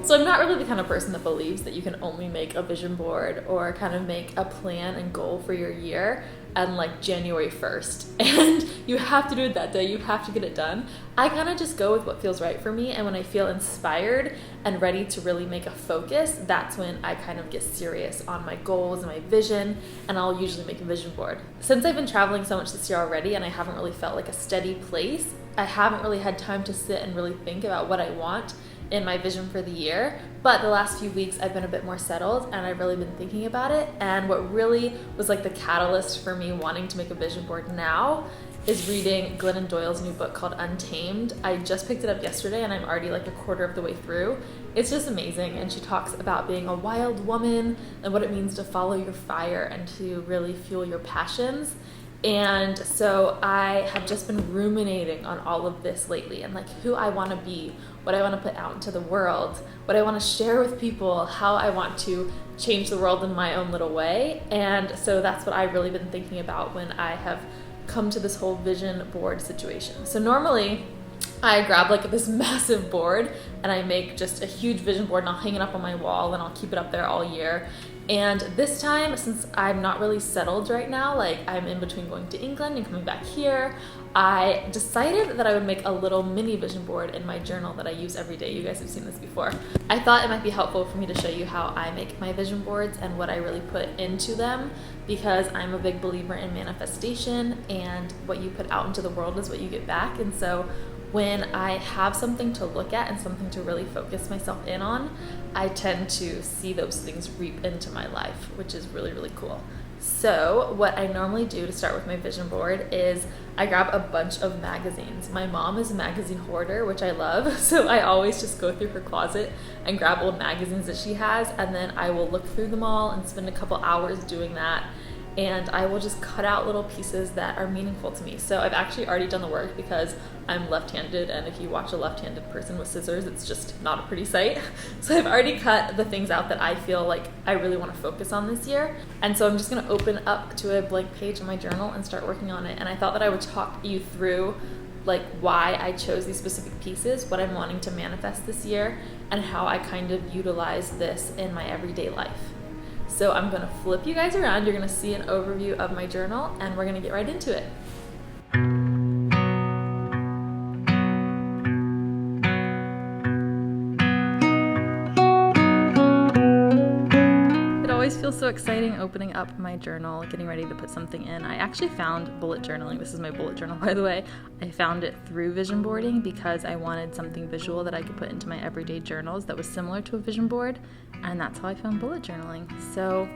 So I'm not really the kind of person that believes that you can only make a vision board or kind of make a plan and goal for your year and like January 1st and you have to do it that day, you have to get it done. I kind of just go with what feels right for me, and when I feel inspired and ready to really make a focus, that's when I kind of get serious on my goals and my vision, and I'll usually make a vision board. Since I've been traveling so much this year already and I haven't really felt like a steady place, I haven't really had time to sit and really think about what I want in my vision for the year. But the last few weeks I've been a bit more settled and I've really been thinking about it. And what really was like the catalyst for me wanting to make a vision board now is reading Glennon Doyle's new book called Untamed. I just picked it up yesterday and I'm already like a quarter of the way through. It's just amazing, and she talks about being a wild woman and what it means to follow your fire and to really fuel your passions. And so I have just been ruminating on all of this lately and like who I want to be, what I want to put out into the world, what I want to share with people, how I want to change the world in my own little way. And so that's what I've really been thinking about when I have come to this whole vision board situation. So normally I grab like this massive board and I make just a huge vision board and I'll hang it up on my wall and I'll keep it up there all year. And this time, since I'm not really settled right now, like I'm in between going to England and coming back here, I decided that I would make a little mini vision board in my journal that I use every day. You guys have seen this before. I thought it might be helpful for me to show you how I make my vision boards and what I really put into them, because I'm a big believer in manifestation, and what you put out into the world is what you get back. And so when I have something to look at and something to really focus myself in on, I tend to see those things reap into my life, which is really, really cool. So what I normally do to start with my vision board is I grab a bunch of magazines. My mom is a magazine hoarder, which I love, so I always just go through her closet and grab old magazines that she has, and then I will look through them all and spend a couple hours doing that. And I will just cut out little pieces that are meaningful to me. So I've actually already done the work because I'm left-handed, and if you watch a left-handed person with scissors, it's just not a pretty sight. So I've already cut the things out that I feel like I really want to focus on this year. And so I'm just gonna open up to a blank page in my journal and start working on it. And I thought that I would talk you through like why I chose these specific pieces, what I'm wanting to manifest this year, and how I kind of utilize this in my everyday life. So I'm going to flip you guys around. You're going to see an overview of my journal, and we're going to get right into it. It always feels so exciting opening up my journal, getting ready to put something in. I actually found bullet journaling. This is my bullet journal, by the way. I found it through vision boarding because I wanted something visual that I could put into my everyday journals that was similar to a vision board, and that's how I found bullet journaling. So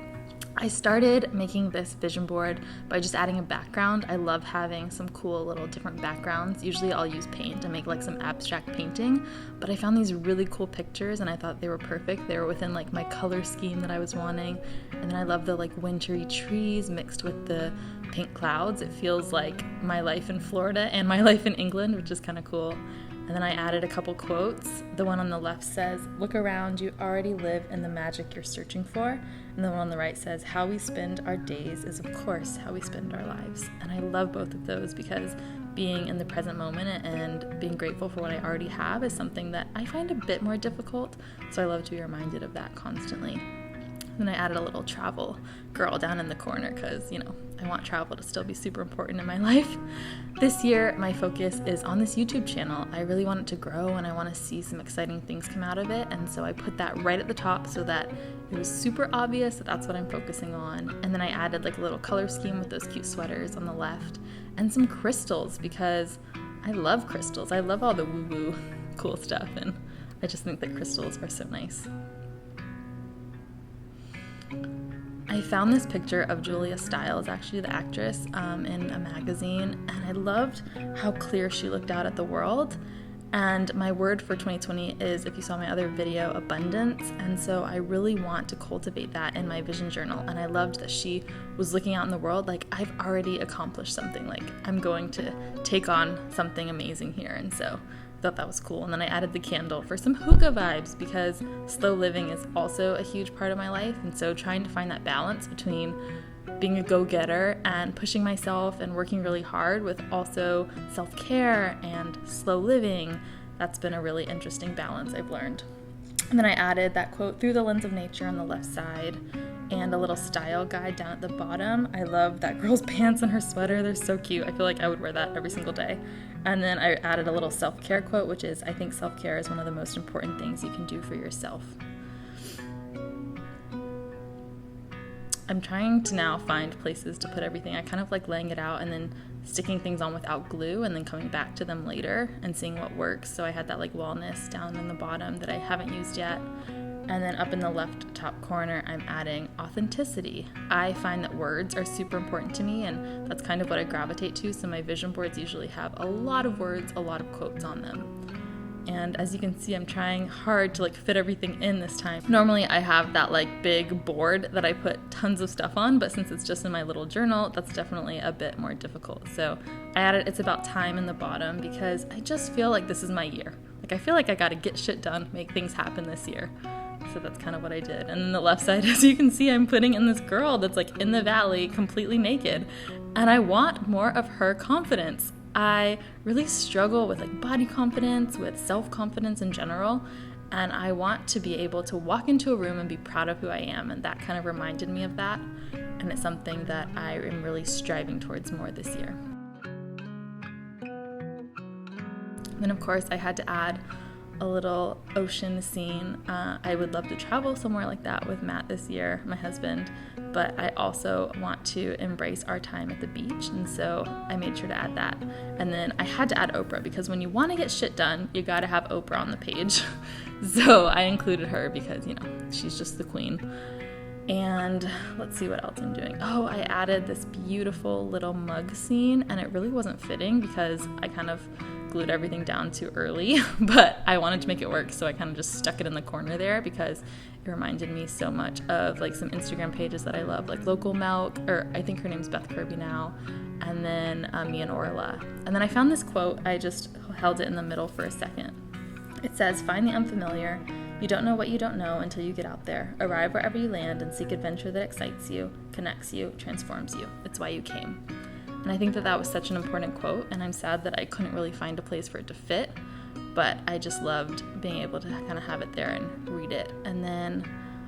I started making this vision board by just adding a background. I love having some cool little different backgrounds. Usually I'll use paint and make like some abstract painting, but I found these really cool pictures and I thought they were perfect. They were within like my color scheme that I was wanting. And then I love the like wintry trees mixed with the pink clouds. It feels like my life in Florida and my life in England, which is kind of cool. And then I added a couple quotes. The one on the left says, "Look around, you already live in the magic you're searching for." And the one on the right says, "How we spend our days is of course how we spend our lives." And I love both of those because being in the present moment and being grateful for what I already have is something that I find a bit more difficult. So I love to be reminded of that constantly. Then I added a little travel girl down in the corner because, I want travel to still be super important in my life. This year, my focus is on this YouTube channel. I really want it to grow and I want to see some exciting things come out of it. And so I put that right at the top so that it was super obvious that that's what I'm focusing on. And then I added like a little color scheme with those cute sweaters on the left and some crystals because I love crystals. I love all the woo-woo cool stuff, and I just think that crystals are so nice. I found this picture of Julia Stiles, actually the actress, in a magazine, and I loved how clear she looked out at the world. And my word for 2020 is, if you saw my other video, abundance. And so I really want to cultivate that in my vision journal. And I loved that she was looking out in the world like, I've already accomplished something. Like, I'm going to take on something amazing here. And so I thought that was cool. And then I added the candle for some hookah vibes because slow living is also a huge part of my life. And so trying to find that balance between being a go-getter and pushing myself and working really hard with also self-care and slow living, that's been a really interesting balance I've learned. And then I added that quote, "Through the lens of nature," on the left side, and a little style guide down at the bottom. I love that girl's pants and her sweater. They're so cute. I feel like I would wear that every single day. And then I added a little self-care quote, which is, "I think self-care is one of the most important things you can do for yourself." I'm trying to now find places to put everything. I kind of like laying it out and then sticking things on without glue and then coming back to them later and seeing what works. So I had that like wellness down in the bottom that I haven't used yet. And then up in the left top corner, I'm adding authenticity. I find that words are super important to me, and that's kind of what I gravitate to. So my vision boards usually have a lot of words, a lot of quotes on them. And as you can see, I'm trying hard to like fit everything in this time. Normally I have that like big board that I put tons of stuff on, but since it's just in my little journal, that's definitely a bit more difficult. So I added "It's about time" in the bottom because I just feel like this is my year. Like I feel like I gotta get shit done, make things happen this year. So that's kind of what I did. And then the left side, as you can see, I'm putting in this girl that's like in the valley, completely naked. And I want more of her confidence. I really struggle with like body confidence, with self-confidence in general, and I want to be able to walk into a room and be proud of who I am, and that kind of reminded me of that, and it's something that I am really striving towards more this year. Then of course I had to add a little ocean scene. I would love to travel somewhere like that with Matt this year, my husband, but I also want to embrace our time at the beach, and so I made sure to add that. And then I had to add Oprah because when you want to get shit done, you gotta have Oprah on the page. So I included her because, you know, she's just the queen. And let's see what else I'm doing. Oh, I added this beautiful little mug scene, and it really wasn't fitting because I kind of glued everything down too early, but I wanted to make it work, so I kind of just stuck it in the corner there because it reminded me so much of like some Instagram pages that I love, like Local Milk, or I think her name's Beth Kirby now, and then me and Orla. And then I found this quote. I just held it in the middle for a second. It says, "Find the unfamiliar. You don't know what you don't know until you get out there. Arrive wherever you land and seek adventure that excites you, connects you, transforms you. It's why you came." And I think that that was such an important quote, and I'm sad that I couldn't really find a place for it to fit, but I just loved being able to kind of have it there and read it. And then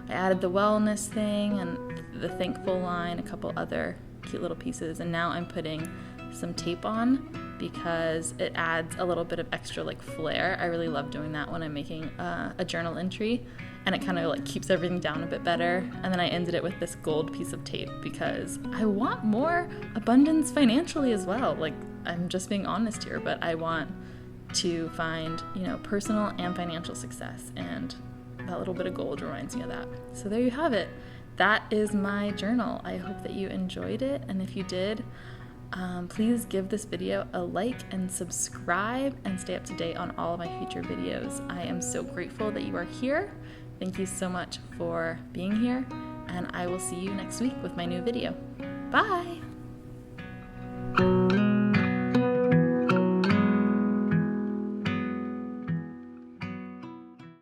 I added the wellness thing and the thankful line, a couple other cute little pieces, and now I'm putting some tape on because it adds a little bit of extra like flair. I really love doing that when I'm making a journal entry, and it kind of like keeps everything down a bit better. And then I ended it with this gold piece of tape because I want more abundance financially as well. Like, I'm just being honest here, but I want to find, you know, personal and financial success, and that little bit of gold reminds me of that. So there you have it. That is my journal. I hope that you enjoyed it, and if you did, please give this video a like and subscribe and stay up to date on all of my future videos. I am so grateful that you are here. Thank you so much for being here, and I will see you next week with my new video. Bye!